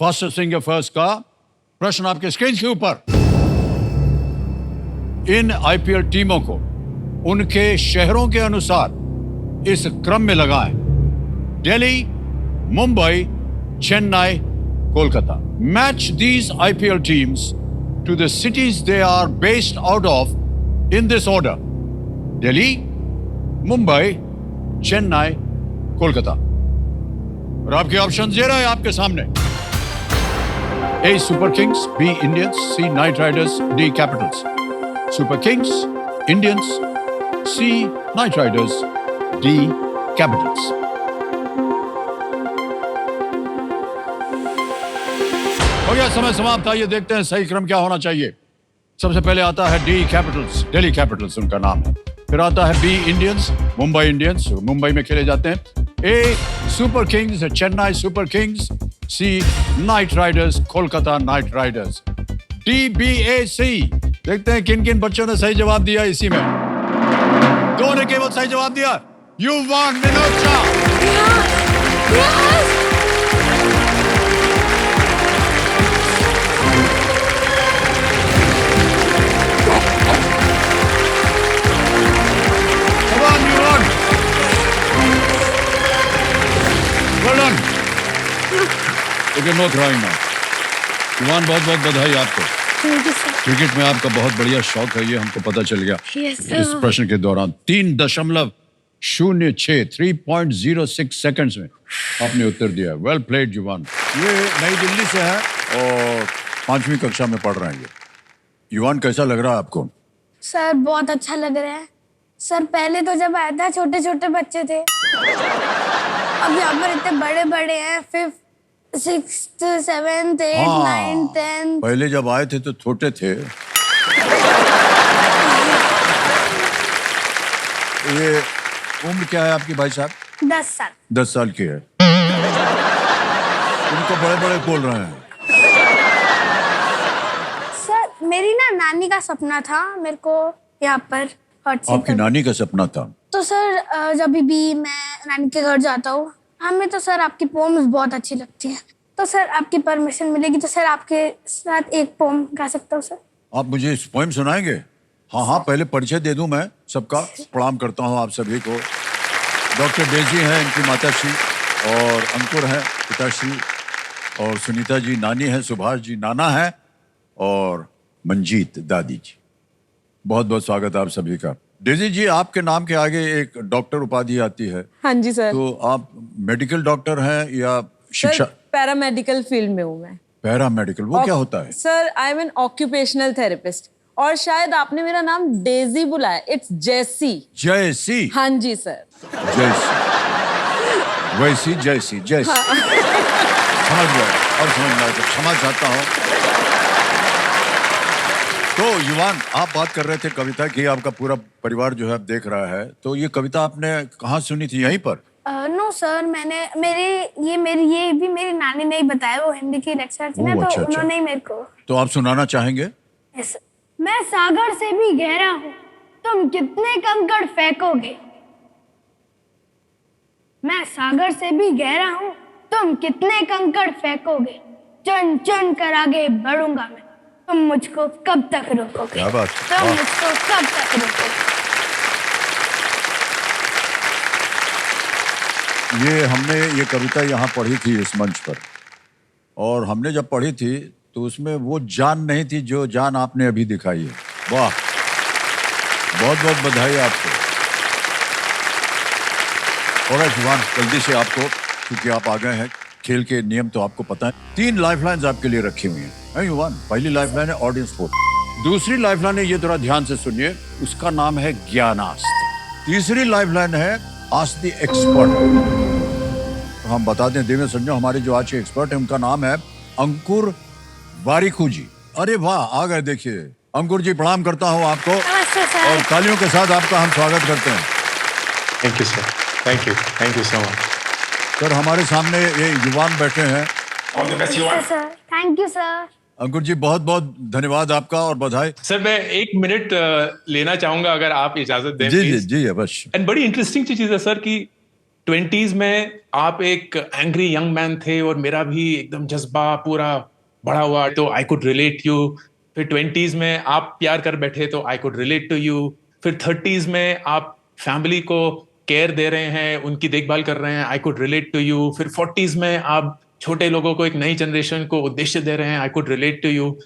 Faster singer first का प्रश्न आपके स्क्रीन के ऊपर। इन आईपीएल टीमों को उनके शहरों के अनुसार इस क्रम में लगाएं। Delhi, Mumbai, Chennai, Kolkata. Match these IPL teams to the cities they are based out of in this order: Delhi, Mumbai, Chennai, Kolkata. और आपके ऑप्शन ये रहे आपके सामने। A. Super Kings, B. Indians, C. Knight Riders, D. Capitals। Super Kings, Indians, C. Knight Riders, D. Capitals। हो गया समय समाप्त। आइए देखते हैं सही क्रम क्या होना चाहिए। सबसे पहले आता है डी कैपिटल्स, दिल्ली कैपिटल्स उनका नाम है। फिर आता है B Indians, Mumbai Indians, Mumbai में खेले जाते हैं। A Super Kings, Chennai Super Kings. C Knight Riders, Kolkata Knight Riders. D B A C. देखते हैं किन किन बच्चों ने सही जवाब दिया इसी में। दो ने केवल सही जवाब दिया। You won Vinod Shah. Okay, no throwing now. युवान बहुत बहुत बधाई आपको। क्रिकेट में आपका बहुत बढ़िया शौक है, ये हमको पता चल गया इस प्रश्न के दौरान। 3.06 3.06 सेकंड्स में आपने उत्तर दिया। वेल प्लेड युवान। ये नई दिल्ली से है और 5वीं कक्षा में पढ़ रहे हैं ये। युवान कैसा लग रहा है आपको? सर बहुत अच्छा लग रहा है। सर पहले तो जब आया था छोटे छोटे बच्चे थे, अब यहाँ पर इतने बड़े बड़े हैं। 5th, 6th, 7th, 8th, 9th, 10th। पहले जब आए थे तो छोटे थे। ये उम्र क्या है आपकी भाई साहब? 10 साल। 10 साल की है। उनको बड़े बड़े बोल रहे हैं। सर मेरी ना नानी का सपना था मेरे को यहाँ पर हॉट सीट। आपकी नानी का सपना था? तो सर जब भी मैं नानी के घर जाता हूँ, हमें तो सर आपकी पोम्स बहुत अच्छी लगती है। तो सर आपकी परमिशन मिलेगी तो सर आपके साथ एक पोम गा सकता हूँ सर। आप मुझे इस पोएम सुनाएंगे? हाँ हाँ, पहले परिचय दे दूं मैं सबका। प्रणाम करता हूँ आप सभी को। डॉक्टर डेजी हैं इनकी माताश्री, और अंकुर हैं पिताश्री, और सुनीता जी नानी हैं, सुभाष जी नाना हैं, और मंजीत दादी जी। बहुत बहुत स्वागत आप सभी का। डेजी जी, आपके नाम के आगे एक डॉक्टर उपाधि आती है। हाँ जी सर। तो आप मेडिकल डॉक्टर हैं या शिक्षा? पैरामेडिकल फील्ड में हूँ मैं। पैरामेडिकल, वो क्या होता है? Sir I am N occupational therapist. और शायद आपने मेरा नाम डेजी बुलाया। इट्स जैसी। जैसी? हाँ जी सर। जैसी, वैसी, जैसी, जैसी। हाँ। समझ गया और समझ में आया। क्षमा चाहता हूँ। तो युवान, आप बात कर रहे थे कविता की, आपका पूरा परिवार जो है अब देख रहा है, तो ये कविता आपने कहाँ सुनी थी? यहीं पर? नो सर, मैंने ये भी मेरी नानी ने ही बताया। वो हिंदी की लेक्चर थी ना, तो अच्छा, उन्होंने ही मेरे को। तो आप सुनाना चाहेंगे? yes, मैं सागर से भी गहरा हूँ, तुम कितने कंकड़ फेंकोगे। मैं सागर से भी गहरा हूँ, तुम कितने कंकड़ फेंकोगे। चुन चुन कर आगे बढ़ूंगा मैं, तुम मुझको कब तक रोकोगे। क्या बात, तुम मुझको कब तक रोकोगे। ये हमने ये कविता यहाँ पढ़ी थी इस मंच पर, और हमने जब पढ़ी थी तो उसमें वो जान नहीं थी जो जान आपने अभी दिखाई है। वाह, बहुत बहुत बधाई आपको। और युवान, जल्दी से आपको, क्योंकि आप आ गए हैं, खेल के नियम तो आपको पता है। 3 लाइफलाइंस आपके लिए रखी हुई हैं युवान। पहली लाइफलाइन है ऑडियंस फोर्स। दूसरी लाइफलाइन है, ये थोड़ा ध्यान से सुनिए, उसका नाम है ज्ञानास्त्र। तीसरी लाइफलाइन है आस्क द एक्सपर्ट। तो हम बता दें, देवेंद्र संजय हमारे जो आज के एक्सपर्ट हैं, उनका नाम है अंकुर वारिकू जी। अरे वाह, आ गए। देखिए अंकुर जी, प्रणाम करता हूँ आपको, और तालियों के साथ आपका हम स्वागत करते हैं। Thank you sir, thank you so much. Sir हमारे सामने ये युवान बैठे हैं। Thank you sir. Ankur ji, बहुत बहुत धन्यवाद आपका और बधाई। सर मैं 1 मिनट लेना चाहूंगा, अगर आप इजाजत दें। जी जी जी, अवश्य। एंड बड़ी इंटरेस्टिंग चीज है सर कि 20s में आप एक एंग्री यंग मैन थे और मेरा भी एकदम जज्बा पूरा बढ़ा हुआ, तो आई कुड रिलेट यू। फिर 20s में आप प्यार कर बैठे तो I could relate to you. फिर 30s में आप फैमिली को केयर दे रहे हैं, उनकी देखभाल कर रहे हैं, I could relate to you. फिर 40s में आप छोटे लोगों को, एक नई जनरेशन को उद्देश्य दे रहे हैं, I could relate to you.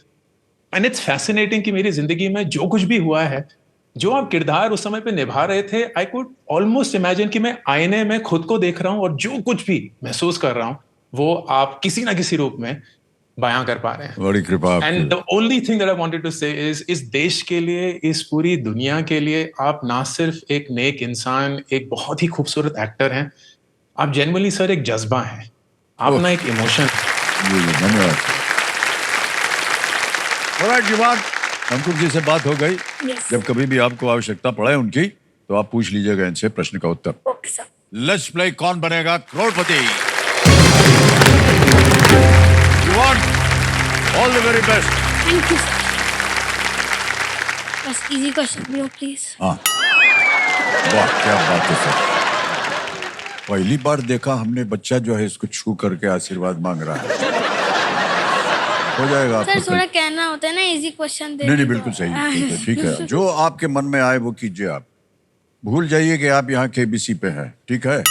And it's fascinating कि मेरी जिंदगी में जो कुछ भी हुआ है, जो आप किरदार उस समय पे निभा रहे थे, आई कुड ऑलमोस्ट इमेजिन कि मैं आईने में खुद को देख रहा हूं और जो कुछ भी महसूस कर रहा हूं वो आप किसी ना किसी रूप में बयां कर पा रहे हैं। बड़ी कृपा आपकी। And the only thing that I wanted to say is, इस देश के लिए, इस पूरी दुनिया के लिए आप ना सिर्फ एक नेक इंसान, एक बहुत ही खूबसूरत एक्टर हैं, आप जेन्युइनली सर एक जज्बा हैं, आप ना एक इमोशन। जी धन्यवाद। ऑलराइट युवान, अंकुर जी से बात हो गई। Yes. जब कभी भी आपको आवश्यकता पड़े उनकी तो आप पूछ लीजिएगा इनसे प्रश्न का उत्तर। Okay sir. Let's play Kaun Banega Crorepati. Yuvan, all the very best. Thank you sir. बस इजी क्वेश्चन भी हो प्लीज। हाँ, वाह क्या बात है सर। पहली बार देखा हमने बच्चा जो है इसको छू करके आशीर्वाद मांग रहा है। हो जाएगा सर आपको। थोड़ा कहना होता है ना इजी क्वेश्चन दे। नहीं नहीं बिल्कुल सही है, ठीक है। जो आपके मन में आए वो कीजिए। आप भूल जाइए कि आप यहाँ केबीसी पे हैं, ठीक है।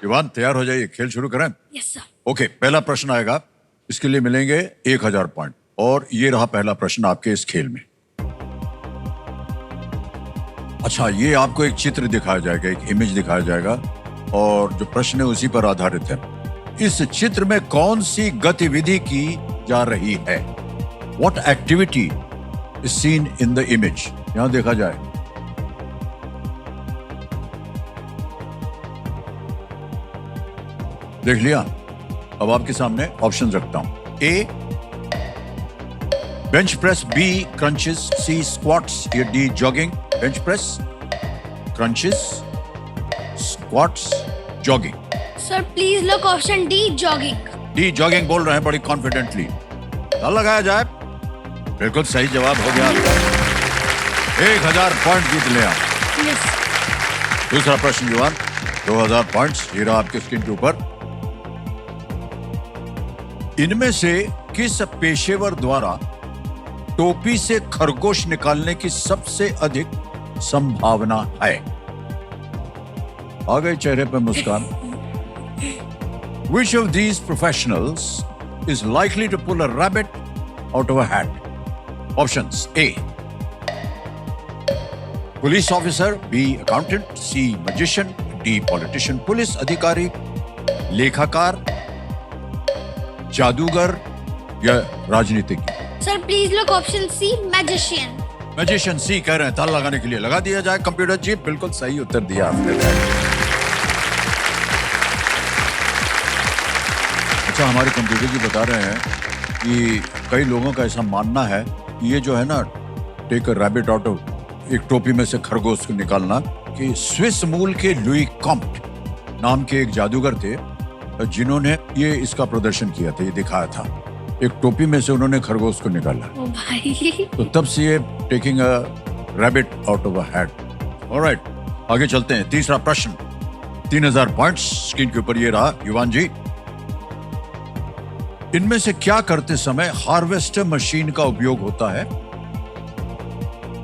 युवान तैयार हो जाइए, खेल शुरू करें। Yes sir. ओके, पहला प्रश्न आएगा, इसके लिए मिलेंगे 1000 पॉइंट। और ये रहा पहला प्रश्न आपके इस खेल में। अच्छा, ये आपको एक चित्र दिखाया जाएगा, एक इमेज दिखाया जाएगा और जो प्रश्न है उसी पर आधारित है। इस चित्र में कौन सी गतिविधि की जा रही है? What activity is seen in the image? यहां देखा जाए। देख लिया? अब आपके सामने ऑप्शन रखता हूं। A bench press, B crunches, C squats या D jogging. Bench press, crunches, squats, jogging. Sir please look option D jogging. D jogging बोल रहे हैं बड़ी कॉन्फिडेंटली। ताल लगाया जाए। बिल्कुल सही जवाब हो गया आपका। 1000 पॉइंट जीत ले आप। यस। दूसरा प्रश्न युवान, 2000 पॉइंट्स ये रहा आपके स्क्रीन के ऊपर। इनमें से किस पेशेवर द्वारा टोपी से खरगोश निकालने की सबसे अधिक संभावना है? आ गए चेहरे पर मुस्कान। Which of these professionals is likely to pull a rabbit out of a hat? Options: A, police officer, B, accountant, C, magician, D, politician. पुलिस अधिकारी, लेखाकार, जादूगर या राजनीतिज्ञ। Sir please look option C magician. Magician C कह रहे हैं। ताल लगाने के लिए लगा दिया जाए। कंप्यूटर जी बिल्कुल सही उत्तर दिया आपने। अच्छा, हमारे कंप्यूटर जी बता रहे हैं कि कई लोगों का ऐसा मानना है कि ये जो है ना, take a rabbit out of, एक टोपी में से खरगोश को निकालना, कि स्विस मूल के लुई कॉम्ट नाम के एक जादूगर थे जिन्होंने ये इसका प्रदर्शन किया था, ये दिखाया था। एक टोपी में से उन्होंने खरगोश को निकाला। ओ भाई। तो तब से ये taking a rabbit out of a hat. Alright, आगे चलते हैं। तीसरा प्रश्न, 3000 पॉइंट्स स्क्रीन के ऊपर ये रहा। युवान जी, इनमें से क्या करते समय हार्वेस्टर मशीन का उपयोग होता है?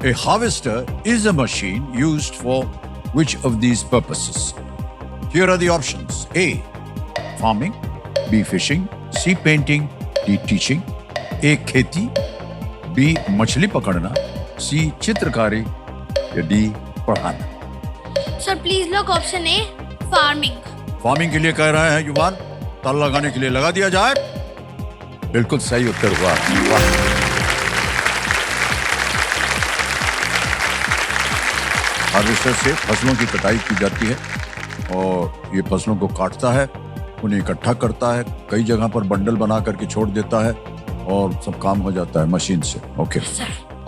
A harvester is a machine used for which of these purposes? Here are the options. A, farming, B, fishing, C, painting, D, teaching. A, खेती, B, मछली पकड़ना, C, चित्रकारी या D, पढ़ाना। Sir please look option A farming. Farming के लिए कह रहे हैं युवान। ताल लगाने के लिए लगा दिया जाए। बिल्कुल सही उत्तर हुआ। वाह। हार्वेस्टर से फसलों की कटाई की जाती है और ये फसलों को काटता है, उन्हें इकट्ठा करता है, कई जगह पर बंडल बना करके छोड़ देता है और सब काम हो जाता है मशीन से। ओके,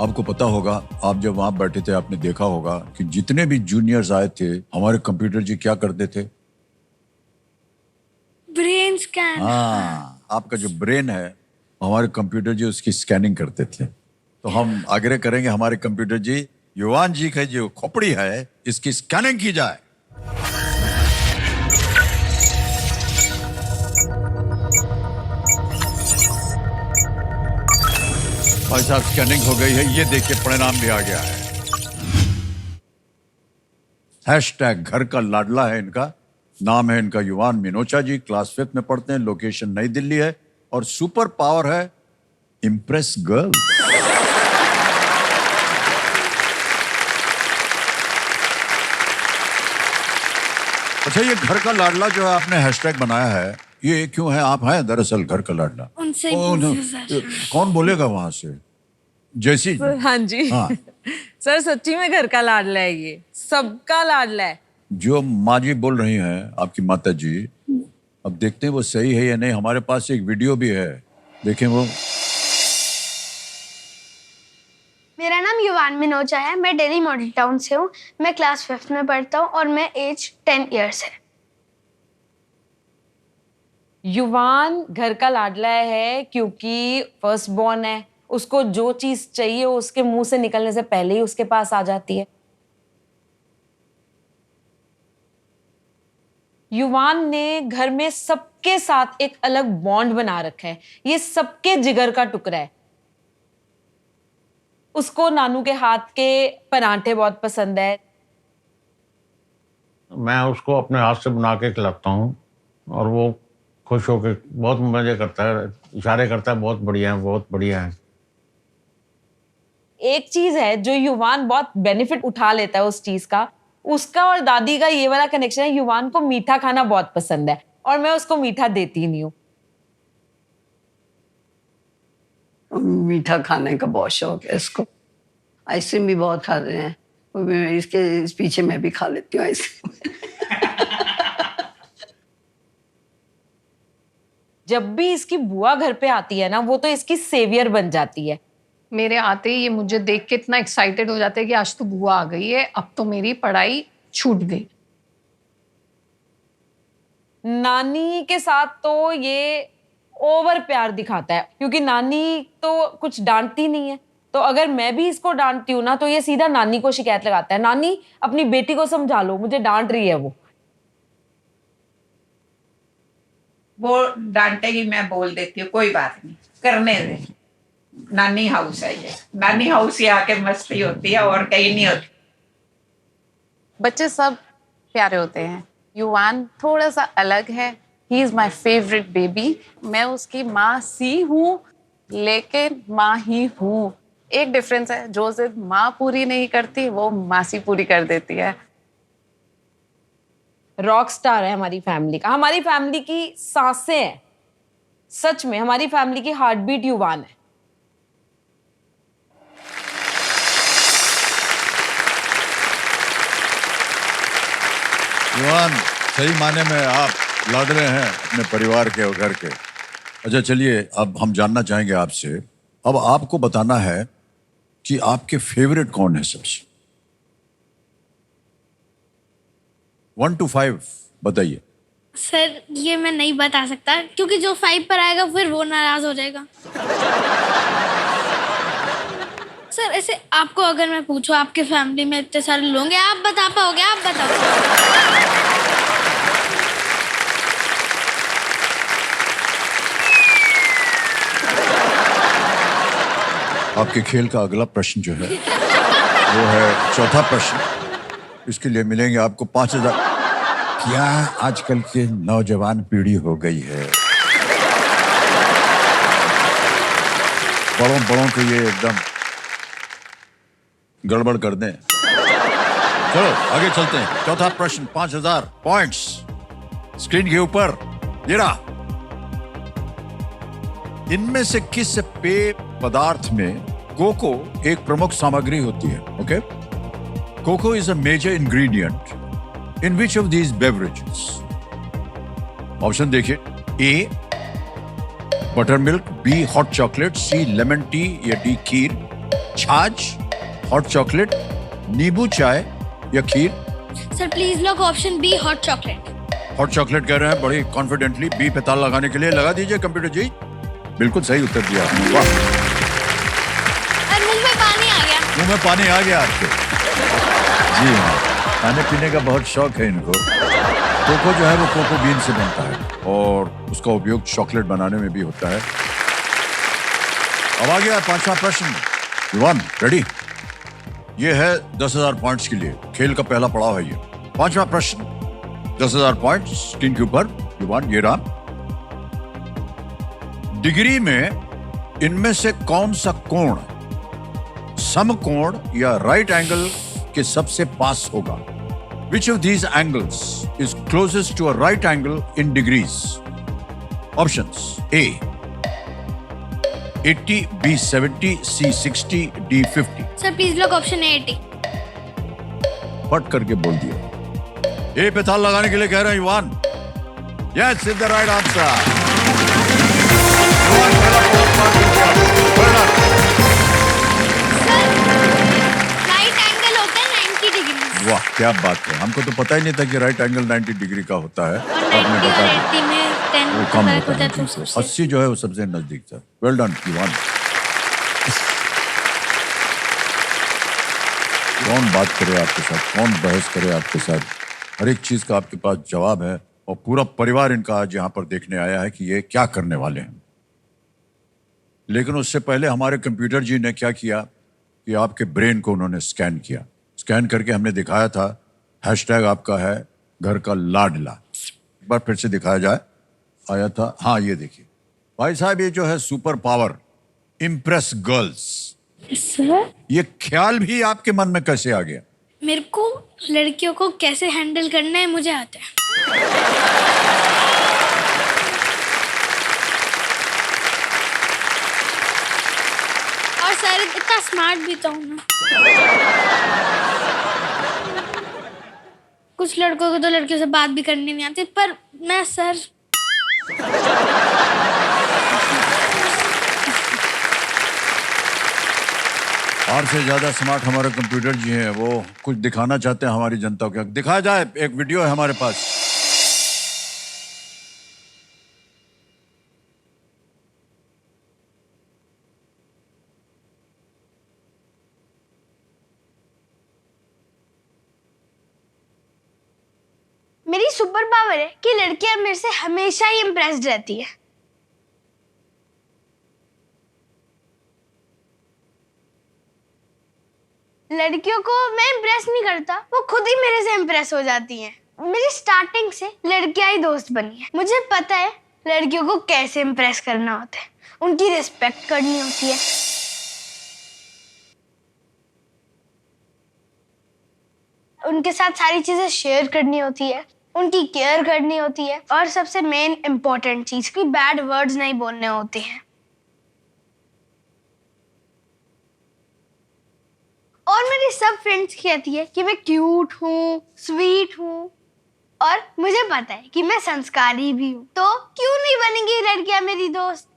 आपको पता होगा, आप जब वहां बैठे थे आपने देखा होगा कि जितने भी जूनियर्स आए थे, हमारे कंप्यूटर जी क्या करते थे? Brain scan. हाँ, आपका जो ब्रेन है, हमारे कंप्यूटर जी उसकी स्कैनिंग करते थे। तो हम आग्रह करेंगे हमारे कंप्यूटर जी, युवान जी की जो खोपड़ी है इसकी स्कैनिंग की जाए। भाई साहब स्कैनिंग हो गई है, ये देखिए परिणाम भी आ गया है। हैशटैग घर का लाडला है इनका, नाम है इनका युवान मिनोचा जी, क्लास 5th में पढ़ते हैं, लोकेशन नई दिल्ली है और सुपर पावर है इम्प्रेस गर्ल। अच्छा, ये घर का लाडला जो है आपने हैशटैग बनाया है, ये क्यों है? आप हैं दरअसल घर का लाडला? उनसे ही ओ, पूछो सर। कौन बोलेगा वहां से? जैसी हाँ जी। हाँ। सर सच्ची में घर का लाडला है, ये सबका लाडला है। जो माँ जी बोल रही हैं, आपकी माता जी, अब देखते हैं वो सही है या नहीं। हमारे पास एक वीडियो भी है, देखें वो। मेरा नाम युवान मिनोचा है, मैं दिल्ली मॉडल टाउन से हूँ। मैं क्लास 5th में पढ़ता हूँ और मैं एज 10 इयर्स है। युवान घर का लाडला है क्योंकि फर्स्ट बॉर्न है, उसको जो चीज चाहिए उसके मुंह से निकलने से पहले ही उसके पास आ जाती है। युवान ने घर में सबके साथ एक अलग बॉन्ड बना रखा है, ये सबके जिगर का टुकड़ा है। उसको नानू के हाथ के परांठे बहुत पसंद है। मैं उसको अपने हाथ से बना के खिलाता हूँ और वो खुश होकर बहुत मजे करता है, इशारे करता है, बहुत बढ़िया है, बहुत बढ़िया है। एक चीज है जो युवान बहुत बेनिफिट उठा लेता है उस चीज का, उसका और दादी का ये वाला कनेक्शन है। युवान को मीठा खाना बहुत पसंद है और मैं उसको मीठा देती नहीं हूँ। मीठा खाने का बहुत शौक है इसको। आइसक्रीम भी बहुत खाते हैं, इस पीछे मैं भी खा लेती हूँ आइसक्रीम। जब भी इसकी बुआ घर पे आती है ना, वो तो इसकी सेवियर बन जाती है। मेरे आते ही ये मुझे देख के इतना एक्साइटेड हो जाते हैं कि आज तो बुआ आ गई है, अब तो मेरी पढ़ाई छूट गई। नानी के साथ तो ये ओवर प्यार दिखाता है क्योंकि नानी तो कुछ डांटती नहीं है, तो अगर मैं भी इसको डांटती हूँ ना तो ये सीधा नानी को शिकायत लगाता है, नानी अपनी बेटी को समझा लो, मुझे डांट रही है वो डांटेगी, मैं बोल देती हूँ कोई बात नहीं, करने दे, नानी हाउस है ये, नानी हाउस ही आके मस्ती होती है और कहीं नहीं होती। बच्चे सब प्यारे होते हैं, युवान थोड़ा सा अलग है। He is my favourite baby. मैं उसकी माँ सी हूँ लेकिन माँ ही हूँ। एक डिफरेंस है, जो जिद माँ पूरी नहीं करती वो मासी पूरी कर देती है। रॉक स्टार है हमारी फैमिली का, हमारी फैमिली की सांसें हैं। सच में हमारी फैमिली की हार्ट बीट युवान है। युवान सही माने में आप लाडले हैं अपने परिवार के और घर के। अच्छा चलिए, अब हम जानना चाहेंगे आपसे, अब आपको बताना है कि आपके फेवरेट कौन है सबसे। 1 to 5 बताइए। सर ये मैं नहीं बता सकता क्योंकि जो 5 पर आएगा फिर वो नाराज हो जाएगा। सर ऐसे आपको अगर मैं पूछूं, आपके फैमिली में इतने सारे लोग हैं, आप बता पाओगे? आप बताओ। आपके खेल का अगला प्रश्न जो है वो है चौथा प्रश्न। इसके लिए मिलेंगे आपको 5,000। क्या आजकल के नौजवान पीढ़ी हो गई है, बड़ों बड़ों को ये एकदम गड़बड़ कर दें। चलो आगे चलते हैं। चौथा प्रश्न, 5,000 पॉइंट्स स्क्रीन के ऊपर ये रहा। इनमें से किस पेय पदार्थ में कोको एक प्रमुख सामग्री होती है? Okay, cocoa is a major ingredient in which of these beverages? Option देखिए, A butter milk, B hot chocolate, C lemon tea या डी खीर, छाछ, हॉट चॉकलेट, नींबू चाय या खीर। Sir please lock option B hot chocolate. Hot chocolate कह रहे हैं बड़ी कॉन्फिडेंटली। बी पे ताला लगाने के लिए लगा दीजिए कंप्यूटर जी। बिल्कुल सही उत्तर दिया। वाह, मुंह में पानी आ गया। मुंह में पानी आ गया आपके। जी हाँ, खाने पीने का बहुत शौक है इनको। कोको जो है वो कोको बीन से बनता है और उसका उपयोग चॉकलेट बनाने में भी होता है। अब आ गया 5वां प्रश्न। युवान रेडी? ये है 10,000 पॉइंट्स के लिए, खेल का पहला पड़ाव है ये। 5वां प्रश्न, 10,000 पॉइंट्स स्क्रीन के ऊपर। युवान ये रहा। डिग्री में इनमें से कौन सा कोण समकोण या राइट एंगल के सबसे पास होगा? Which of these angles is closest to a right angle in degrees? Options: A 80, B 70, C 60, D 50. Sir please लोग ऑप्शन ए 80। फट करके बोल दिया। ए पे ताल लगाने के लिए कह रहे हैं युवान। Yes, it's the right answer. युवान पहला पॉइंट मिल गया। Well done. राइट एंगल होता है 90 डिग्री वाह क्या बात है, हमको तो पता ही नहीं था कि राइट एंगल 90 डिग्री का होता है। और आपने 90 बता और दिया। 80 में 10 वो का कम फर्क होता होता है है तो 90 से। सबसे 80 जो है वो सबसे नजदीक था। वेल डन युवान। कौन बात करे आपके साथ, कौन बहस करे आपके साथ, हर एक चीज का आपके पास जवाब है और पूरा परिवार इनका आज यहाँ पर देखने आया है कि ये क्या करने वाले हैं। लेकिन उससे पहले हमारे कंप्यूटर जी ने क्या किया कि आपके ब्रेन को उन्होंने स्कैन किया। स्कैन करके हमने दिखाया था, हैशटैग आपका है घर का लाडला। एक बार फिर से दिखाया जाए, आया था, हाँ ये देखिए भाई साहब, ये जो है super power impress girls, sir ये ख्याल भी आपके मन में कैसे आ गया? मेरे को लड़कियों को कैसे हैंडल करना है मुझे आता है। और सर इतना स्मार्ट भी तो हूं ना। कुछ लड़कों को तो लड़कियों से बात भी करनी नहीं आती, पर मैं सर और से ज्यादा स्मार्ट हमारे कंप्यूटर जी हैं, वो कुछ दिखाना चाहते हैं हमारी जनता को। दिखाया जाए, एक वीडियो है हमारे पास। मेरी सुपर पावर है कि लड़कियां मेरे से हमेशा ही इम्प्रेस्ड रहती है। लड़कियों को मैं इम्प्रेस नहीं करता, वो खुद ही मेरे से इम्प्रेस हो जाती हैं। मेरी स्टार्टिंग से लड़कियां ही दोस्त बनी है। मुझे पता है लड़कियों को कैसे इम्प्रेस करना होता है, उनकी रिस्पेक्ट करनी होती है। उनके साथ सारी चीजें शेयर करनी होती है, उनकी केयर करनी होती है, और सबसे मेन इम्पोर्टेंट चीज कि बैड वर्ड्स नहीं बोलने होते हैं। और मेरी सब फ्रेंड्स कहती है कि मैं क्यूट हूँ, स्वीट हूँ, और मुझे पता है कि मैं संस्कारी भी हूँ। तो क्यों नहीं बनेंगी लड़कियां मेरी दोस्त?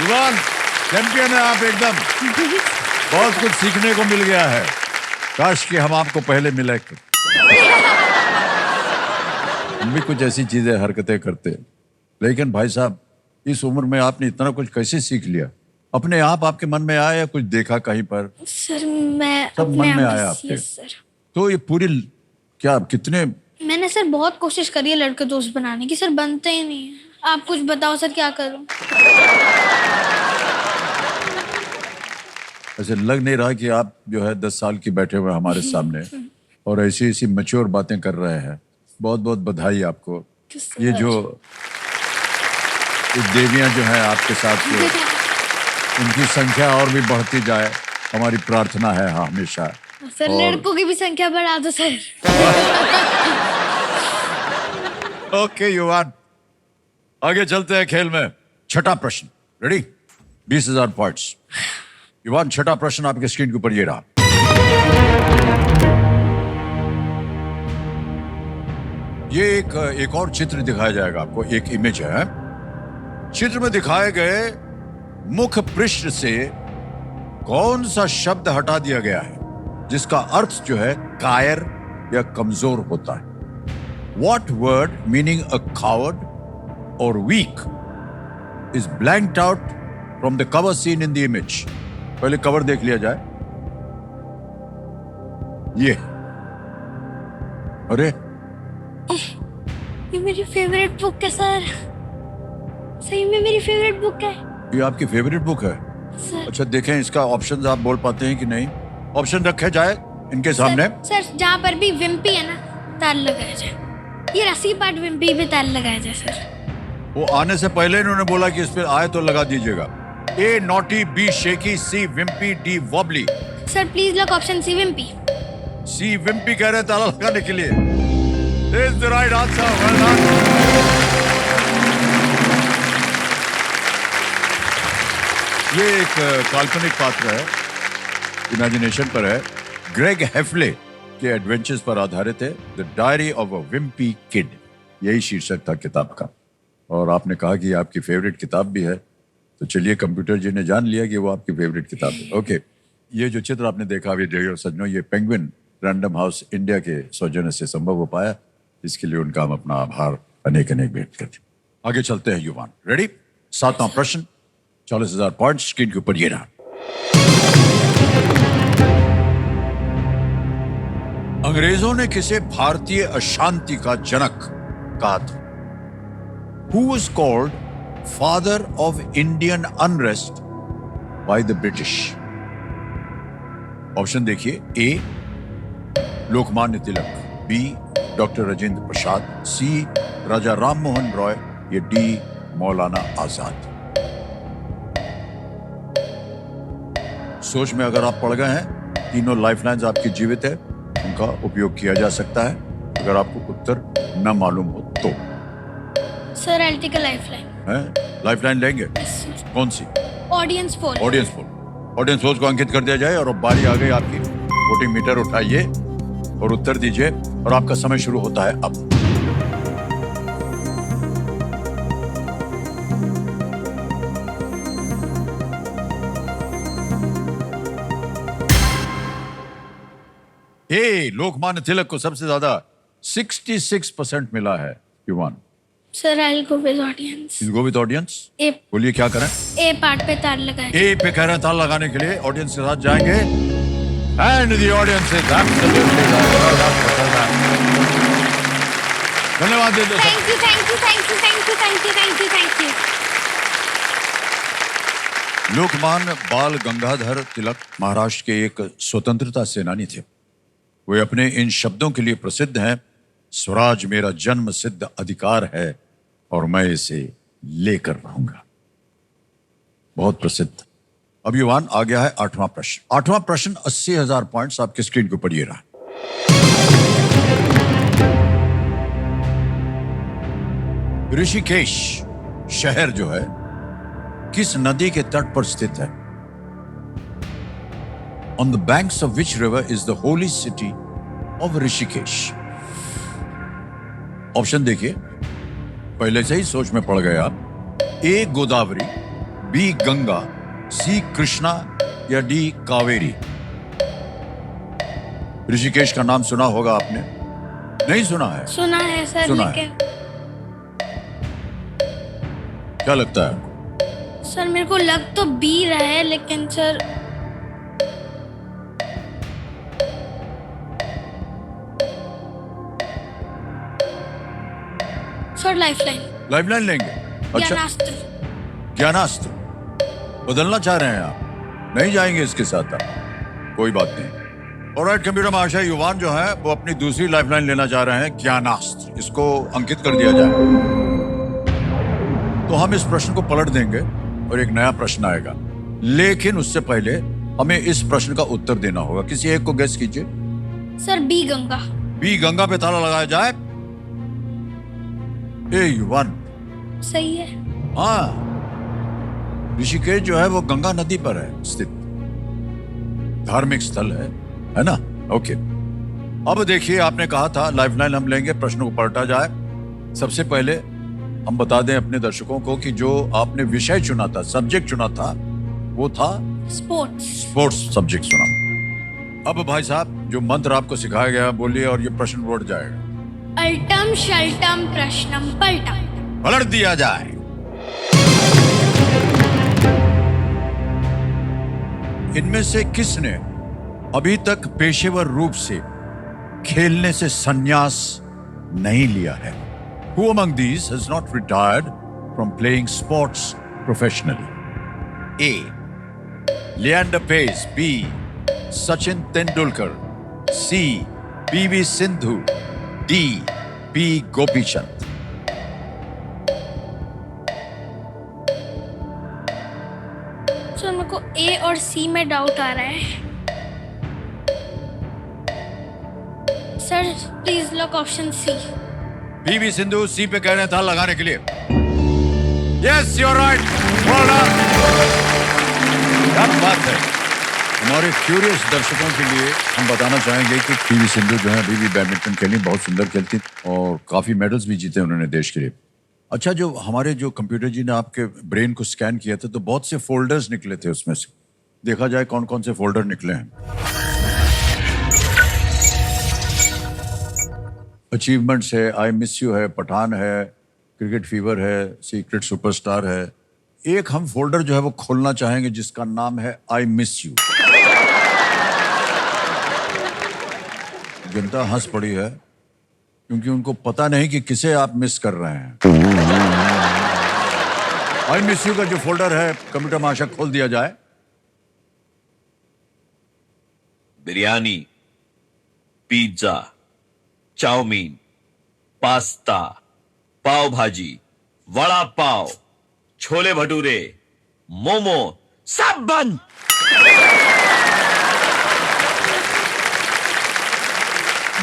युवान चैंपियन है आप एकदम। बहुत कुछ सीखने को मिल गया है। काश कि हम आपको पहले मिले। हम भी कुछ ऐसी चीजें हरकतें करते, लेकिन भाई साहब इस उम्र में आपने इतना कुछ कैसे सीख लिया? अपने आप आपके मन में आया या कुछ देखा कहीं पर? सर मैं सब अपने मन में आप आया बस- आपके? Yes, sir. तो ये पूरी क्या कितने मैंने सर बहुत कोशिश करी है लड़के दोस्त बनाने की, सर बनते ही नहीं है। आप कुछ बताओ सर, क्या करूं? ऐसे लग नहीं रहा कि आप जो है 10 साल की बैठे हुए हमारे सामने और ऐसी ऐसी मैच्योर बातें कर रहे हैं। बहुत बहुत बधाई आपको। ये जो ये देवियां जो हैं आपके साथ, जो उनकी संख्या और भी बढ़ती जाए, हमारी प्रार्थना है हमेशा। सर और- लड़कों की भी संख्या बढ़ा दो सर। ओके युवान, आगे चलते हैं खेल में। छठा प्रश्न, रेडी? 20,000 पॉइंट्स। युवान छठा प्रश्न आपके स्क्रीन के ऊपर ये रहा। ये एक और चित्र दिखाया जाएगा आपको, एक इमेज है। चित्र में दिखाए गए मुख पृष्ठ से कौन सा शब्द हटा दिया गया है? जिसका अर्थ जो है कायर या कमजोर होता है? What word meaning a coward or weak is blanked out from the cover scene in the image? पहले कवर देख लिया जाए. ये अरे ये मेरी फेवरेट बुक है सर, सही में मेरी फेवरेट बुक है ये आपकी फेवरेट बुक है? सर। अच्छा देखें इसका ऑप्शंस आप बोल पाते हैं कि नहीं? ऑप्शन रखे जाए इनके सामने. सर जहाँ पर भी विम्पी है ना तार लगाया जाए, ये रस्सी पार्ट विम्पी पे तार लगाया जाए सर. वो आने से पहले इन्होंने बोला कि इस पे आए तो लगा दीजिएगा. A naughty, B shaky, C wimpy, D wobbly. Sir please lock option C wimpy. C wimpy कह रहे हैं ताला लगाने के लिए. This is the right answer. Well done. ये एक काल्पनिक पात्र है, इमेजिनेशन पर है. ग्रेग हेफले के एडवेंचर्स पर आधारित है. The diary of a Wimpy kid, यही शीर्षक था किताब का. और आपने कहा कि ये आपकी फेवरेट किताब भी है, तो चलिए कंप्यूटर जी ने जान लिया कि वो आपकी फेवरेट किताब है. ओके, ये जो चित्र आपने देखा अभी रेडियो सज्जनों, ये पेंगुइन रैंडम हाउस इंडिया के सौजन्य से संभव हो पाया. इसके लिए उनका हम अपना आभार अनेक अनेक व्यक्त करते हैं. आगे चलते हैं युवान. रेडी? 7वां प्रश्न, 40,000 पॉइंट स्क्रीन के ऊपर ये रहा. अंग्रेजों ने किसे भारतीय अशांति का जनक कहा था? Who was called father of Indian unrest by the British? Option देखिए. ए लोकमान्य तिलक, बी डॉक्टर राजेंद्र प्रसाद, सी राजा राम मोहन रॉय, या डी मौलाना आजाद. सोच में अगर आप पड़ गए हैं, तीनों लाइफलाइंस आपकी जीवित है, उनका उपयोग किया जा सकता है अगर आपको उत्तर न मालूम हो तो. Sir I take a lifeline. हैं? लाइफलाइन लेंगे? कौन सी? Audience poll. Audience poll. Audience poll को अंकित कर दिया जाए. और अब बारी आ गई आपकी. वोटिंग मीटर उठाइए और उत्तर दीजिए, और आपका समय शुरू होता है अब. ए लोकमान्य तिलक को सबसे ज्यादा 66% मिला है. Yuvan, sir I go with audience. Go with audience. ए बोलिए क्या करें? ए पार्ट पे तार लगाए. ए पे कह रहे हैं तार लगाने के लिए. ऑडियंस के साथ जाएंगे. And the audience is absolutely धन्यवाद दे दो. Thank you thank you thank you thank you thank you thank you thank you. Lokmanya बाल गंगाधर तिलक महाराष्ट्र के एक स्वतंत्रता सेनानी थे. वे अपने इन शब्दों के लिए प्रसिद्ध हैं. स्वराज मेरा जन्म सिद्ध अधिकार है और मैं इसे लेकर रहूंगा. बहुत प्रसिद्ध. अब युवान आ गया है 8वां प्रश्न. 8वां प्रश्न 80,000 पॉइंट्स आपके स्क्रीन के ऊपर ये रहा. ऋषिकेश शहर जो है किस नदी के तट पर स्थित है? On the banks of which river is the holy city of Rishikesh? Option देखिए. पहले से ही सोच में पड़ गए आप. ए गोदावरी, बी गंगा, सी कृष्णा, या डी कावेरी. ऋषिकेश का नाम सुना होगा आपने. नहीं सुना है? सुना है सर. सुना है. लेकिन क्या लगता है आपको? सर मेरे को लग तो बी रहा है, लेकिन सर लाइफलाइन. लाइफलाइन लेंगे? अच्छा, ज्ञानास्त्र. ज्ञानास्त्र बदलना चाह रहे हैं आप? नहीं जाएंगे इसके साथ आप? कोई बात नहीं. ऑलराइट कंप्यूटर महाशय, युवान जो है वो अपनी दूसरी लाइफलाइन लेना चाह रहे हैं, ज्ञानास्त्र. इसको अंकित कर दिया जाए. तो हम इस प्रश्न को पलट देंगे और एक नया प्रश्न आएगा. लेकिन उससे पहले हमें इस प्रश्न का उत्तर देना होगा. किसी एक को गेस कीजिए. Sir B Ganga. B Ganga पे ताला लगाया जाए. ए युवान, सही है. हाँ, ऋषिकेश जो है वो गंगा नदी पर है स्थित. धार्मिक स्थल है ना? ओके. अब देखिए, आपने कहा था लाइफलाइन हम लेंगे, प्रश्न को पलटा जाए. सबसे पहले हम बता दें अपने दर्शकों को कि जो आपने विषय चुना था, सब्जेक्ट चुना था, वो था स्पोर्ट्स. स्पोर्ट्स सब्जेक्ट चुना. अब भाई साहब जो मंत्र आपको सिखाया गया बोलिए और ये प्रश्न बोर्ड जाएगा। अल्टम शल्टम प्रश्नम पलटम। पलट दिया जाए। इनमें से किसने अभी तक पेशेवर रूप से खेलने से संन्यास नहीं लिया है? Who among these has not retired from playing sports professionally? A. Leander Paes. B. Sachin Tendulkar. C. P.V. Sindhu. D. P. Gopichand. Sir मेरे को ए और सी में डाउट आ रहा है। Sir please lock option C. PV Sindhu C पे कह रहे था लगाने के लिए। Yes you are right. क्या बात है। हमारे क्यूरियस दर्शकों के लिए हम बताना चाहेंगे कि पीवी सिंधु जो है अभी भी बैडमिंटन खेली, बहुत सुंदर खेलती और काफी मेडल्स भी जीते उन्होंने देश के लिए। अच्छा, जो हमारे जो कंप्यूटर जी ने आपके ब्रेन को स्कैन किया था तो बहुत से फोल्डर्स निकले थे उसमें से। देखा जाए कौन कौन से फोल्डर निकले हैं। अचीवमेंट्स है, आई मिस यू है, पठान है, क्रिकेट फीवर है, सीक्रेट सुपरस्टार है। एक हम फोल्डर जो है वो खोलना चाहेंगे जिसका नाम है आई मिस यू। जनता हंस पड़ी है क्योंकि उनको पता नहीं कि किसे आप मिस कर रहे हैं। आई मिस यू का जो फोल्डर है कंप्यूटर महाशय खोल दिया जाए। बिरयानी, पिज्जा, चाउमीन, पास्ता, पाव भाजी, वड़ा पाव, छोले भटूरे, मोमो, सब बंद।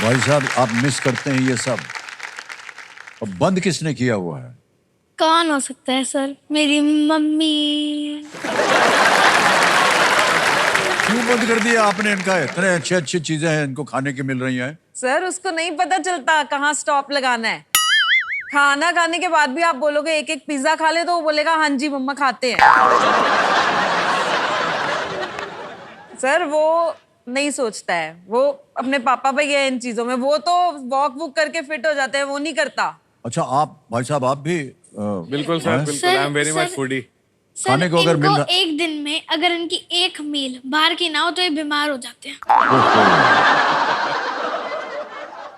भाई साहब आप मिस करते हैं ये सब, अब बंद किसने किया हुआ है? कौन हो सकता है सर? मेरी मम्मी। क्यों बंद कर दिया आपने इनका? इतने अच्छे अच्छी चीजें हैं इनको खाने की मिल रही हैं। सर उसको नहीं पता चलता कहाँ स्टॉप लगाना है। खाना खाने के बाद भी आप बोलोगे एक एक पिज्जा खा ले तो वो बोलेगा हाँ जी मम्मा खाते हैं। सर वो नहीं सोचता है, वो अपने पापा पे गया इन चीजों में। वो तो वॉक वूक करके फिट हो जाते हैं, वो नहीं करता। अच्छा आप भाई साहब आप भी बिल्कुल सर, बिल्कुल। I am very much foodie. खाने को अगर मिल रहा एक दिन में अगर इनकी एक मील बाहर की ना हो तो ये बीमार हो जाते हैं।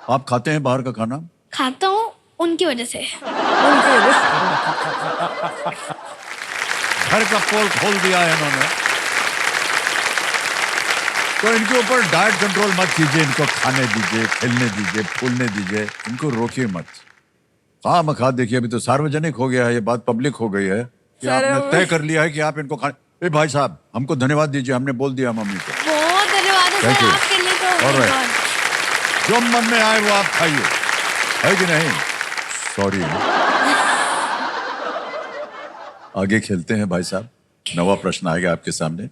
आप खाते हैं बाहर का खाना? खाता हूँ उनकी वजह से। घर का पोल खोल दिया है इन्होंने। तो इनके ऊपर डाइट कंट्रोल मत कीजिए, इनको खाने दीजिए, खेलने दीजिए, फूलने दीजिए, इनको रोकिए मत। हाँ मखा देखिए अभी तो सार्वजनिक हो गया है, ये बात पब्लिक हो गई है कि आपने तय कर लिया है कि आप इनको खाने। भाई साहब हमको धन्यवाद दीजिए, हमने बोल दिया मम्मी को। बहुत धन्यवाद है सर आपके लिए तो। ऑलराइट, जो मन में आए वो आप खाइए, है कि नहीं? सॉरी। आगे खेलते हैं भाई साहब। नवा प्रश्न आएगा आपके सामने,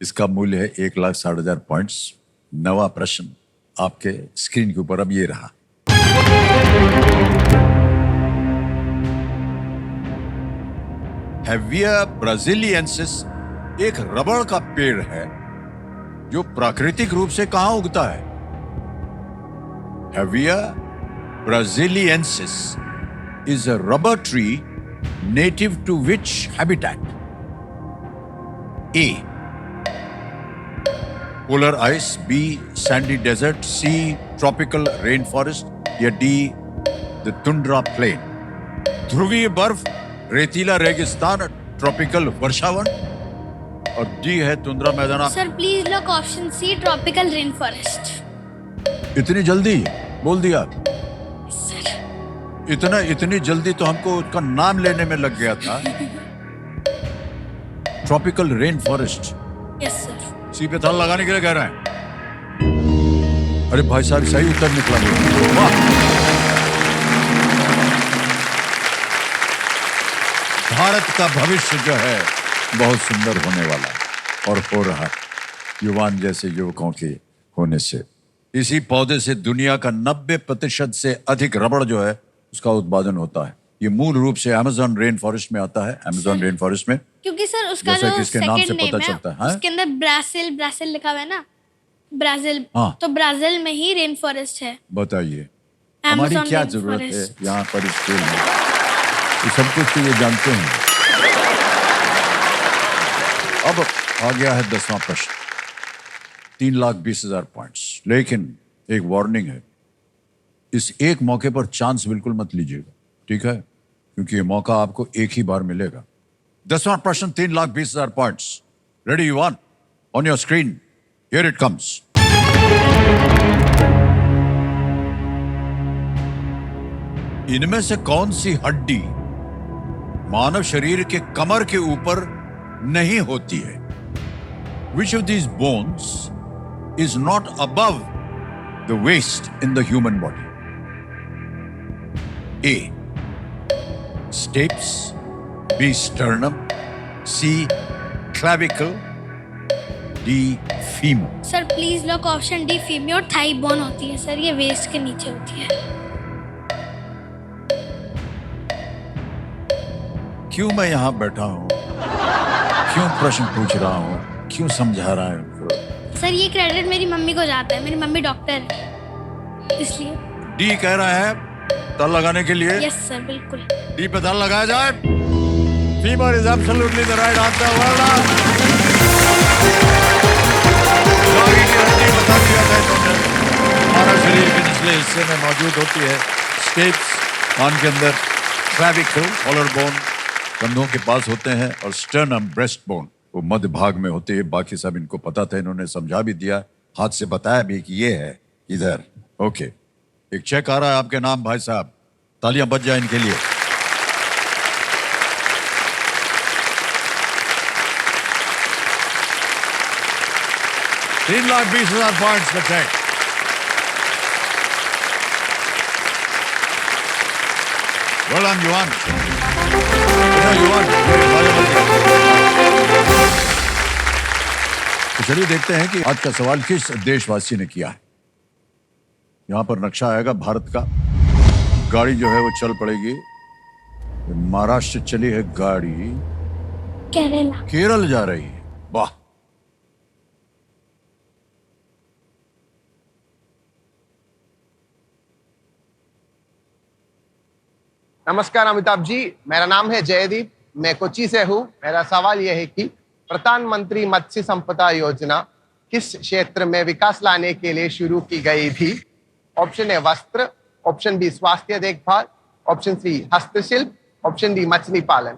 इसका मूल्य है 1,60,000 पॉइंट्स। नवा प्रश्न आपके स्क्रीन के ऊपर अब ये रहा। हैविया ब्राजीलियंसिस एक रबड़ का पेड़ है जो प्राकृतिक रूप से कहां उगता है? Hevea brasiliensis is a rubber tree native to which habitat? A. Polar ice. B. Sandy desert. C. Tropical rainforest. या D. The tundra plain. ध्रुवीय बर्फ, रेतीला रेगिस्तान, ट्रॉपिकल वर्षावन और D है तुंद्रा मैदान। Sir please lock option C, tropical rain forest. इतनी जल्दी बोल दिया? इतनी जल्दी तो हमको उसका नाम लेने में लग गया था। Tropical rain forest. Yes sir. C पे ताला लगाने के लिए कह रहे हैं। अरे भाई साहब सही उत्तर निकला। वाह, भारत का भविष्य जो है बहुत सुंदर होने वाला है और हो रहा है युवान जैसे युवकों के होने से। इसी पौधे से दुनिया का 90% से अधिक रबड़ जो है उसका उत्पादन होता है। ये मूल रूप से अमेज़न रेन फॉरेस्ट में आता है, अमेज़न रेन फॉरेस्ट में। क्योंकि सर उसका जैसा जो कि इसके नाम से सेकंड पता नेम चलता है है। उसके अंदर ब्राजील लिखा हुआ है ना, ब्राजील। हाँ। तो ब्राजील में ही रेन फॉरेस्ट है। बताइए हमारी Amazon क्या rain जरूरत है forest। यहाँ पर इस खेल में, ये सब कुछ तो ये जानते हैं। अब आ गया है 10वां प्रश्न, 3,20,000 पॉइंट्स। लेकिन एक वार्निंग है, इस एक मौके पर चांस बिल्कुल मत लीजिएगा, ठीक है? क्योंकि ये मौका आपको एक ही बार मिलेगा। 10वां प्रश्न, 3,20,000 पॉइंट्स। रेडी युवान? On your screen, here it comes. इनमें से कौन सी हड्डी मानव शरीर के कमर के ऊपर नहीं होती है? Which of these bones is not above the waist in the human body? A. Stapes, B. Sternum, C. Clavicle, D. Femur. Sir please lock option D, female thigh bone होती है सर, ये वेस्ट के नीचे होती है। क्यों मैं यहां बैठा हूं, क्यों प्रश्न पूछ रहा हूं, क्यों समझा रहा है उनको? सर ये क्रेडिट मेरी मम्मी को जाता है, मेरी मम्मी डॉक्टर है इसलिए। डी कह रहा है ताल लगाने के लिए। यस सर बिल्कुल। डी पे ताल लगाया जाए। Femur is absolutely the right answer. Well done. आगे की हड्डी बता दिया था तुमने, हमारा शरीर के निचले हिस्से में मौजूद होती है। स्टेप्स कान के अंदर, क्लैविकल कॉलर बोन कंधों के पास होते हैं, और स्टर्नम ब्रेस्ट बोन वो मध्य भाग में होते हैं। बाकी सब इनको पता था, इन्होंने समझा भी दिया, हाथ से बताया भी कि ये है इधर। ओके, एक चेक आ रहा है आपके नाम भाई साहब, तालियां बज जाए इनके लिए। $3,20,000 पॉइंट्स का चेक। Well done, युवान। तो चलिए देखते हैं कि आज का सवाल किस देशवासी ने किया है। यहां पर नक्शा आएगा भारत का, गाड़ी जो है वो चल पड़ेगी। महाराष्ट्र चली है गाड़ी, केरला। केरल जा रही है। वाह, नमस्कार अमिताभ जी, मेरा नाम है जयदीप, मैं कोच्चि से हूँ। मेरा सवाल यह है कि प्रधानमंत्री मत्स्य संपदा योजना किस क्षेत्र में विकास लाने के लिए शुरू की गई थी? ऑप्शन ए वस्त्र, ऑप्शन बी स्वास्थ्य देखभाल, ऑप्शन सी हस्तशिल्प, ऑप्शन डी मछली पालन।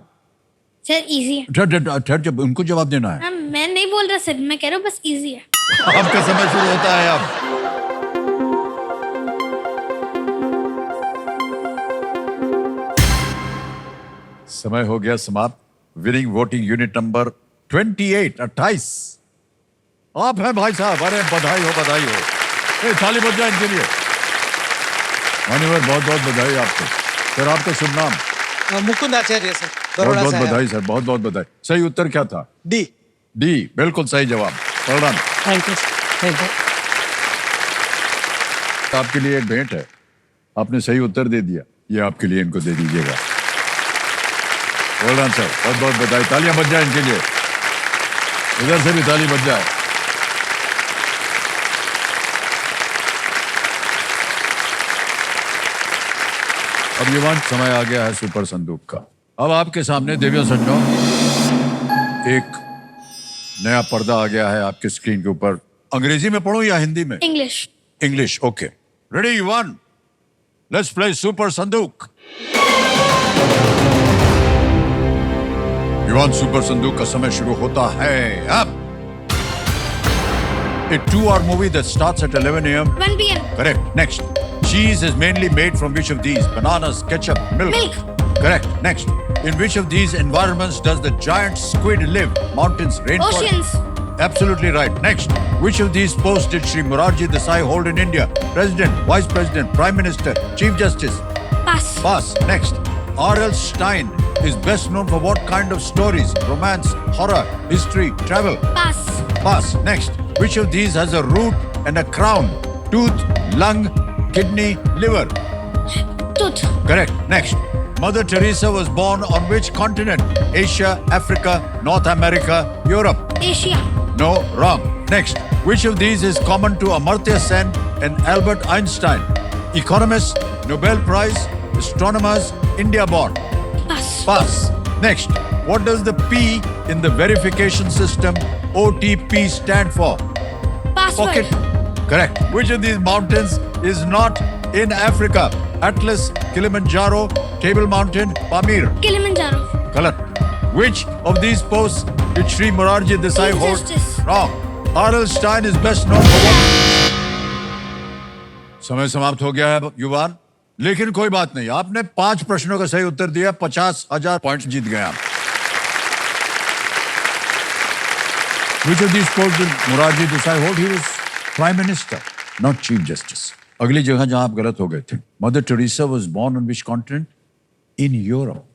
सर इजी है। ठहर, जब उनको जवाब देना है। मैं नहीं बोल रहा सर, मैं कह रहा हूँ बस इजी है। आपका समय शुरू होता है अब। समय हो गया समाप्त। विनिंग वोटिंग यूनिट नंबर 28 आप हैं भाई साहब। अरे बधाई हो, बधाई हो। थाली बज जाए इनके लिए। मान्यवर बहुत बहुत बधाई आपको। सर आपका शुभ नाम? मुकुंद आचार्य सर, बहुत बहुत बधाई सर, बहुत बहुत बधाई। सही उत्तर क्या था? डी। डी बिल्कुल सही जवाब। Well done. Thank you, thank you. आपके लिए एक भेंट है, आपने सही उत्तर दे दिया, ये आपके लिए इनको दे दीजिएगा। वेल डन सर, बहुत बहुत बधाई। तालियां बज जाए इनके लिए, इधर से भी ताली बज जाए। अब युवान समय आ गया है सुपर संदूक का। अब आपके सामने देवियों सज्जनों एक नया पर्दा आ गया है आपके स्क्रीन के ऊपर। अंग्रेजी में पढ़ूं या हिंदी में? इंग्लिश। English, okay. रेडी युवान, लेट्स प्ले सुपर संदूक। युवान, सुपर संदूक का समय शुरू होता है अब। A 2-hour movie that starts at 11 a.m. 1 p.m. Correct. Next. Cheese is mainly made from which of these? Bananas, ketchup, milk. Milk. Correct. Next. In which of these environments does the giant squid live? Mountains, rainforest. Oceans. Absolutely right. Next. Which of these posts did Sri Morarji Desai hold in India? President, Vice President, Prime Minister, Chief Justice. Pass. Pass. Next. R.L. Stein is best known for what kind of stories? Romance, horror, history, travel. Pass. Pass. Next. Which of these has a root and a crown? Tooth, lung, kidney, liver. Tooth. Correct. Next. Mother Teresa was born on which continent? Asia, Africa, North America, Europe. Asia. No, wrong. Next. Which of these is common to Amartya Sen and Albert Einstein? Economists, Nobel Prize, astronomers, India born. Pass. Next, what does the P in the verification system OTP stand for? Password. Correct. Which of these mountains is not in Africa? Atlas, Kilimanjaro, Table Mountain, Pamir. Kilimanjaro. Correct. Which of these posts did Sri Morarji Desai hold? Injustice. Wrong. R.L. Stein is best known for what? समय समाप्त हो गया है युवान, लेकिन कोई बात नहीं, आपने 5 प्रश्नों का सही उत्तर दिया, 50,000 पॉइंट्स जीत गए आप। Which of these posts did Morarji Desai hold? He was Prime Minister, not Chief Justice. अगली जगह जहां आप गलत हो गए थे, Mother Teresa was born on which continent? In Europe,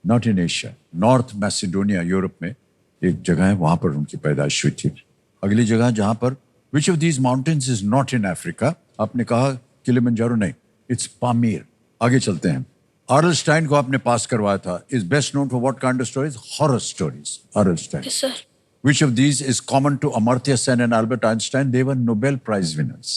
not in Asia. North Macedonia, Europe में एक जगह है, वहां पर उनकी पैदाइश हुई थी। अगली जगह जहां पर Which of these mountains is not in Africa? आपने कहा किलिमंजारो, नहीं, it's Pamir. आगे चलते हैं। R.L. Stein को आपने पास करवाया था, is best known for what kind of stories? Horror stories. R.L. Stein. Yes, sir. Which of these is common to Amartya Sen and Albert Einstein? They were Nobel Prize winners.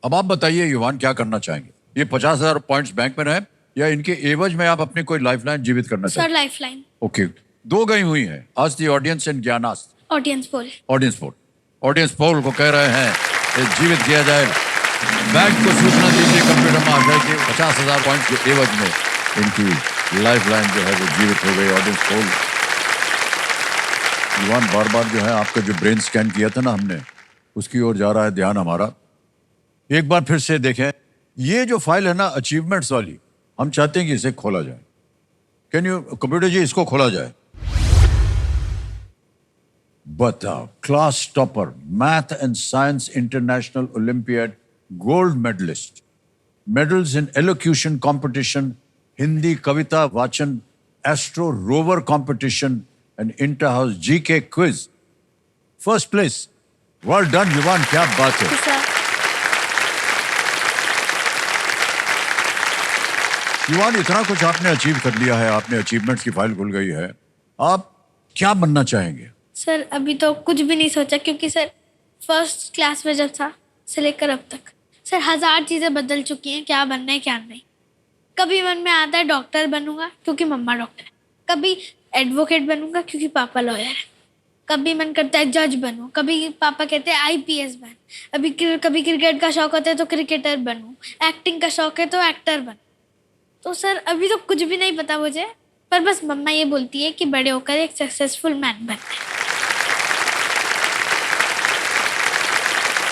अब आप बताइए युवान, क्या करना चाहेंगे? ये 50,000 पॉइंट्स बैंक में रहे या इनके एवज में आप अपनी कोई लाइफलाइन जीवित करना सर चाहेंगे? लाइफलाइन। ओके, 2 गई हुई हैं। आज the audience and Gyanastra. Audience poll. Audience poll को कह रहे हैं कि जीवित किया जाए। बैंक को सूचना दीजिए कंप्यूटर में आ जाए कि 50,000 पॉइंट के एवज में इनकी लाइफलाइन जो है वो जीवित हो गई। Audience poll. युवान, बार बार जो है आपका जो ब्रेन स्कैन किया था ना हमने, उसकी ओर जा रहा है ध्यान हमारा। एक बार फिर से देखें, ये जो फाइल है ना अचीवमेंट्स वाली, हम चाहते हैं कि इसे खोला जाए। कैन यू कंप्यूटर जी इसको खोला जाए? बताओ, class topper, math and science international olympiad gold medalist, medals in elocution competition, Hindi कविता वाचन, astro rover competition and inter house GK quiz, first place. Well done Yuvan, क्या बात है। सर युवान, इतना कुछ आपने अचीव कर लिया है, आपने अचीवमेंट्स की फाइल खुल गई है, आप क्या बनना चाहेंगे? सर अभी तो कुछ भी नहीं सोचा, क्योंकि सर फर्स्ट क्लास में जब था से लेकर अब तक सर 1000 चीज़ें बदल चुकी हैं, क्या बनना है क्या नहीं। कभी मन में आता है डॉक्टर बनूंगा क्योंकि मम्मा डॉक्टर है, कभी एडवोकेट बनूंगा क्योंकि पापा लॉयर है, कभी मन करता है जज बनूं, कभी पापा कहते हैं IPS बन, कभी क्रिकेट का शौक होता है तो क्रिकेटर बनूं, एक्टिंग का शौक है तो एक्टर बनूं। तो सर अभी तो कुछ भी नहीं पता मुझे, पर बस मम्मा ये बोलती है कि बड़े होकर एक सक्सेसफुल मैन बनना है।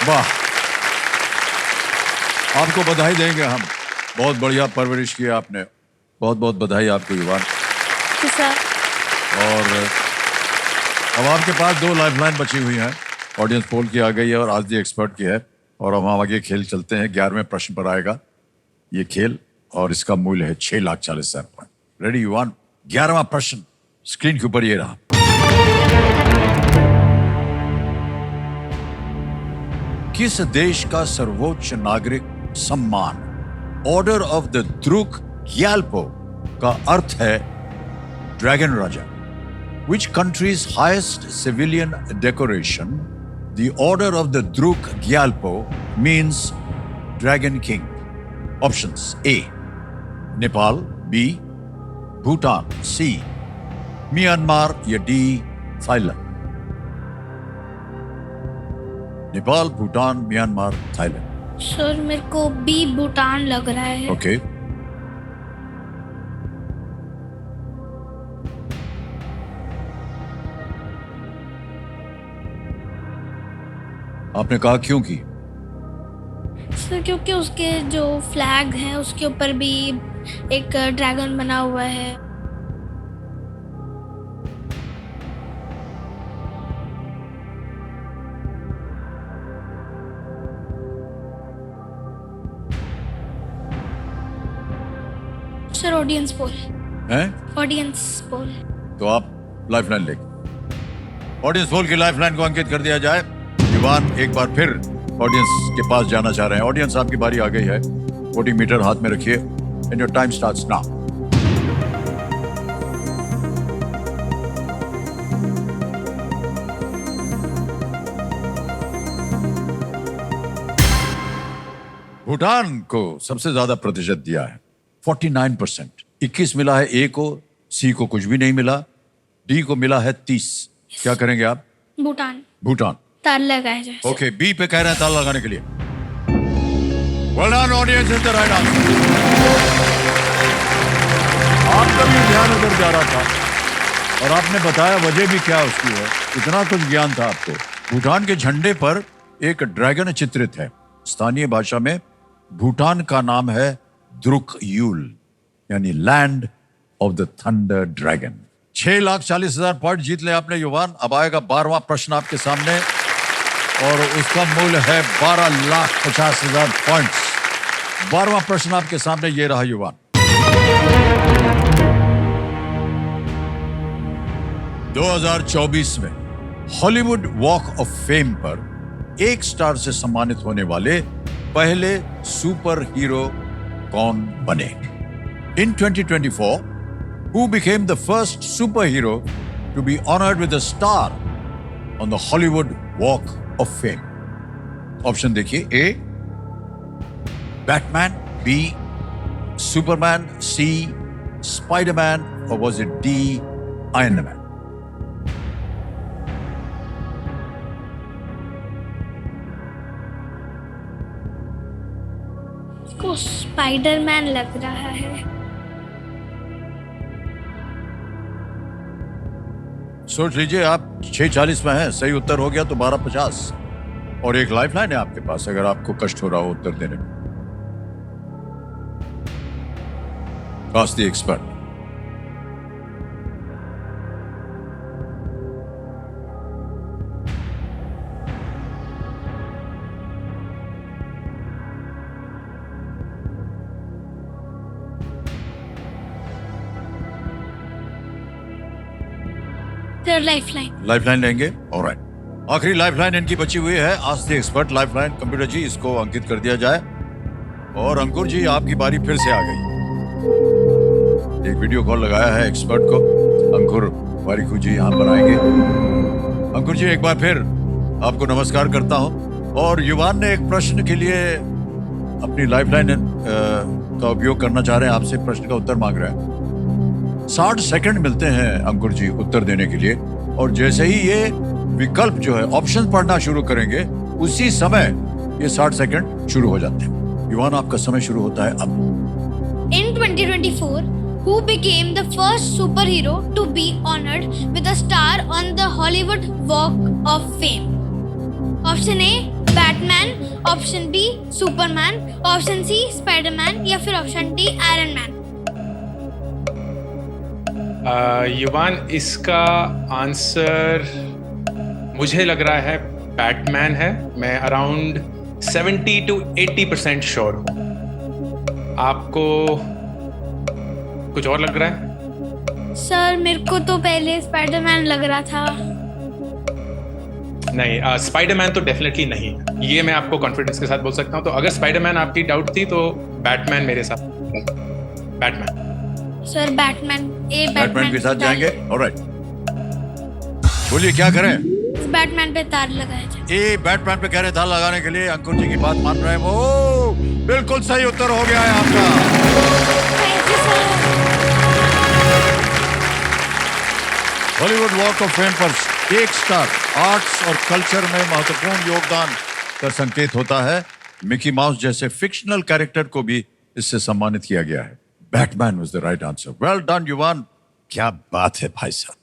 वाह, आपको बधाई देंगे हम, बहुत बढ़िया परवरिश की आपने, बहुत बहुत बधाई आपको युवान। सर और अब आपके पास 2 लाइफलाइन बची हुई हैं। ऑडियंस पोल की आ गई है और आज दी एक्सपर्ट की है, और हम आगे खेल चलते हैं। 11वें प्रश्न पर आएगा ये खेल और इसका मूल्य है 6,40,000 पॉइंट। रेडी युवान? 11वां प्रश्न स्क्रीन के ऊपर ये रहा। किस देश का सर्वोच्च नागरिक सम्मान order of the Druk Gyalpo का अर्थ है dragon Raja? Which country's highest civilian decoration, the Order of the Druk Gyalpo, means Dragon King? Options: A. Nepal, B. Bhutan, C. Myanmar या D. Thailand. Nepal, Bhutan, Myanmar, Thailand. Sir मेरे को B Bhutan लग रहा है। Okay. आपने कहा क्यों की? सर क्योंकि उसके जो फ्लैग है उसके ऊपर भी एक ड्रैगन बना हुआ है। सर ऑडियंस पोल हैं? Audience poll. तो आप लाइफलाइन लेंगे। ऑडियंस पोल की लाइफलाइन को अंकित कर दिया जाए। युवान एक बार फिर ऑडियंस के पास जाना चाह रहे हैं। ऑडियंस आपकी बारी आ गई है। वोटिंग मीटर हाथ में रखिए and your time starts now. Bhutan को सबसे ज्यादा प्रतिशत दिया है 49%। 21 मिला है ए को, सी को कुछ भी नहीं मिला, डी को मिला है 30। क्या करेंगे आप? भूटान। भूटान। तार लगाए जाए। ओके, बी पे कह रहे हैं ताल लगाने के लिए। Well done audience, is the right answer. आपका भी ध्यान उधर जा रहा था और आपने बताया वजह भी क्या उसकी है, इतना कुछ ज्ञान था आपको। भूटान के झंडे पर एक ड्रैगन चित्रित है। स्थानीय भाषा में भूटान का नाम है द्रुक यूल, यानी land of the thunder dragon. 6,40,000 point जीत ले आपने युवान। अब आएगा 12वां प्रश्न आपके सामने और उसका मूल्य है 12,50,000 पॉइंट्स। 12वां प्रश्न आपके सामने ये रहा युवान। 2024 में हॉलीवुड वॉक ऑफ फेम पर 1 स्टार से सम्मानित होने वाले पहले सुपर हीरो कौन बने? इन 2024, who became the first superhero to be honored with a star on the Hollywood Walk of Fame? Option देखिए, ए बैटमैन, बी सुपरमैन, सी स्पाइडरमैन और was it D iron man? को स्पाइडरमैन लग रहा है। सोच लीजिए, आप 6:40 में हैं। सही उत्तर हो गया तो 12,50 और एक लाइफलाइन है आपके पास अगर आपको कष्ट हो रहा हो उत्तर देने में। Ask the expert. लाइफलाइन लेंगे? ऑलराइट, आखिरी लाइफलाइन इनकी बची हुई है। Ask the expert lifeline. Computer ji, इसको अंकित कर दिया जाए। और अंकुर जी, आपकी बारी फिर से आ गई। एक वीडियो कॉल लगाया है एक्सपर्ट को। अंकुर वारिकू जी यहाँ पर आएंगे। अंकुर जी, एक बार फिर आपको नमस्कार करता हूँ। और युवान ने एक प्रश्न के लिए अपनी लाइफलाइन का उपयोग करना चाह रहे हैं, आपसे प्रश्न का उत्तर मांग रहे हैं। 60 सेकंड मिलते हैं अंकुर जी उत्तर देने के लिए, और जैसे ही ये विकल्प जो है ऑप्शन पढ़ना शुरू करेंगे उसी समय ये 60 सेकंड शुरू हो जाते हैं। युवान, आपका समय शुरू होता है अब। In 2024, who became the first superhero to be honored with a star on the Hollywood Walk of Fame? Option A, Batman, Option B, Superman, Option C, Spider-Man या फिर Option D, Iron Man? युवान, इसका answer मुझे लग रहा है Batman है। मैं अराउंड 70 to 80% श्योर हूँ। आपको कुछ और लग रहा है? सर, मेरे को तो पहले स्पाइडरमैन लग रहा था। नहीं, स्पाइडरमैन तो डेफिनेटली नहीं है, ये मैं आपको कॉन्फिडेंस के साथ बोल सकता हूँ। तो अगर स्पाइडरमैन आपकी डाउट थी तो बैटमैन मेरे साथ। Batman sir, Batman. बैटमैन के साथ जाएंगे? ऑलराइट, बोलिए क्या करें? बैटमैन पे तार लगाया जाए। ए बैटमैन पे कह रहे तार लगाने के लिए। अंकुर जी की बात मान रहे हैं वो। बिल्कुल सही उत्तर हो गया है आपका। हॉलीवुड वॉक ऑफ फेम पर 1 स्टार आर्ट्स और कल्चर में महत्वपूर्ण योगदान का संकेत होता है। मिकी माउस जैसे फिक्शनल कैरेक्टर को भी इससे सम्मानित किया गया है। Batman was the right answer. Well done Yuvan, क्या बात है भाई साहब।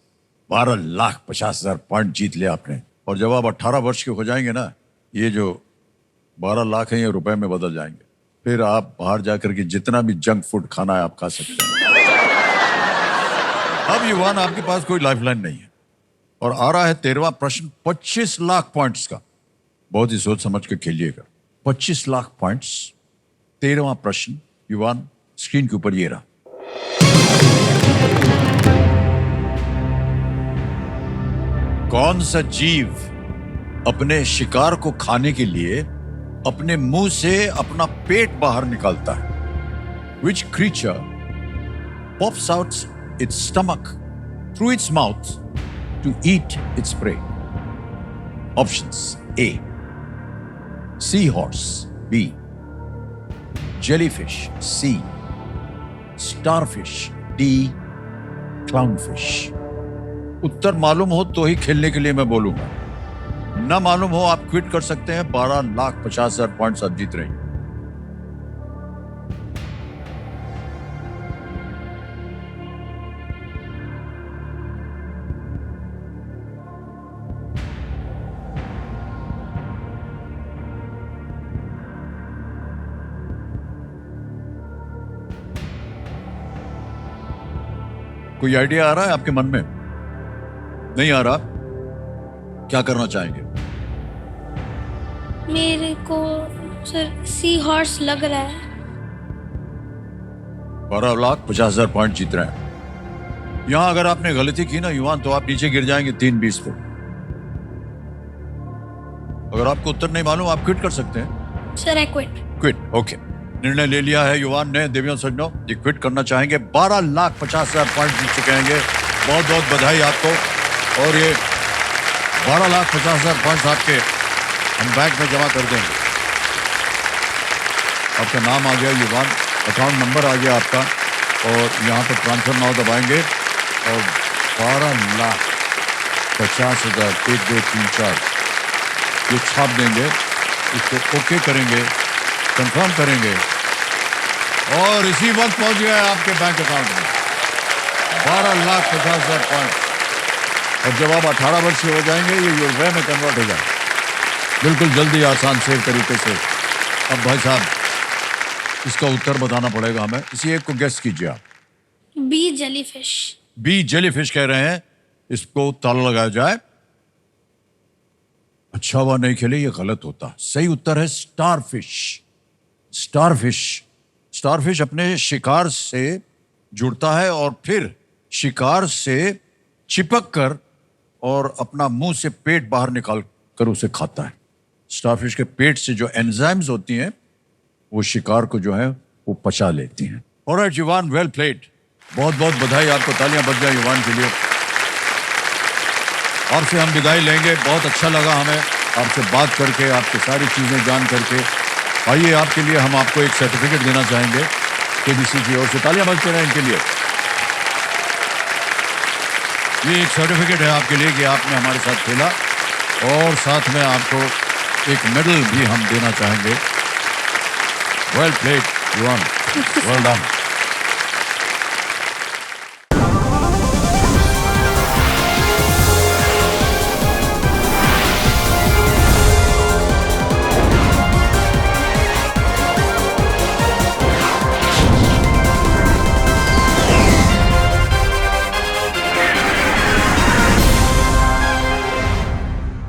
12,50,000 पॉइंट जीत लिया आपने। और जब आप 18 वर्ष के हो जाएंगे ना, ये जो 12 लाख है ये रुपए में बदल जाएंगे। फिर आप बाहर जाकर के जितना भी जंक फूड खाना है आप खा सकते हैं। अब युवान, आपके पास कोई लाइफलाइन नहीं है और आ रहा है 13वां प्रश्न 25 लाख पॉइंट्स का। बहुत ही सोच समझ के खेलिएगा। 25 लाख पॉइंट्स, 13वां प्रश्न। युवान, स्क्रीन के ऊपर ये रहा। कौन सा जीव अपने शिकार को खाने के लिए अपने मुंह से अपना पेट बाहर निकालता है? Which creature pops out its stomach through its mouth to eat its prey? Options: A, seahorse, B, jellyfish, C, starfish, D, clownfish. उत्तर मालूम हो तो ही खेलने के लिए मैं बोलूंगा, ना मालूम हो आप क्विट कर सकते हैं। 12,50,000 पॉइंट्स आप जीत रहे हैं। कोई आइडिया आ रहा है आपके मन में? नहीं आ रहा? क्या करना चाहेंगे? मेरे को सर सी हॉर्स लग रहा है। 12,50,000 पॉइंट जीत रहे हैं। यहां अगर आपने गलती की ना युवान, तो आप नीचे गिर जाएंगे 320 पे। अगर आपको उत्तर नहीं मालूम, आप क्विट कर सकते हैं। Sir I quit. Quit, okay. निर्णय ले लिया है युवान ने। देवियों सज्जनों, ये क्विट करना चाहेंगे। 12,50,000 पॉइंट जीत चुके हैं। बहुत बहुत बधाई आपको। और ये 12,50,000 पॉइंट आपके हम बैंक में जमा कर देंगे। आपका नाम आ गया युवान, अकाउंट नंबर आ गया आपका, और यहाँ पर ट्रांसफर नाउ दबाएंगे और 12,50,000 1 2 3 4 ये छाप देंगे। इसको ओके करेंगे, कंफर्म करेंगे, और इसी वक्त पहुंच गया है आपके बैंक अकाउंट में 12,50,000 पॉइंट। और जब आप 18 वर्ष के हो जाएंगे, ये रुपये में कन्वर्ट हो जाए। बिल्कुल जल्दी, आसान से तरीके से। अब भाई साहब, इसका उत्तर बताना पड़ेगा हमें। इसी एक को गेस कीजिए आप। B jellyfish. बी जेलीफिश कह रहे हैं। इसको ताला लगाया जाए। अच्छा हुआ नहीं खेले, ये गलत होता। सही उत्तर है स्टारफिश। स्टारफिश। स्टारफिश अपने शिकार से जुड़ता है और फिर शिकार से चिपक कर और अपना मुंह से पेट बाहर निकाल कर उसे खाता है। स्टारफिश के पेट से जो एंजाइम्स होती हैं, वो शिकार को जो है वो पचा लेती हैं। ऑलराइट युवान, वेल प्लेड। बहुत बहुत बधाई आपको। तालियां बज जाए युवान के लिए। आपसे हम विदाई लेंगे। बहुत अच्छा लगा हमें आपसे बात करके, आपकी सारी चीजें जान करके। आइए, आपके लिए हम आपको एक सर्टिफिकेट देना चाहेंगे केबीसी की ओर से। तालियां बजते रहें इनके लिए। ये एक सर्टिफिकेट है आपके लिए कि आपने हमारे साथ खेला, और साथ में आपको एक मेडल भी हम देना चाहेंगे। वेल प्लेड युवान, वेल डन।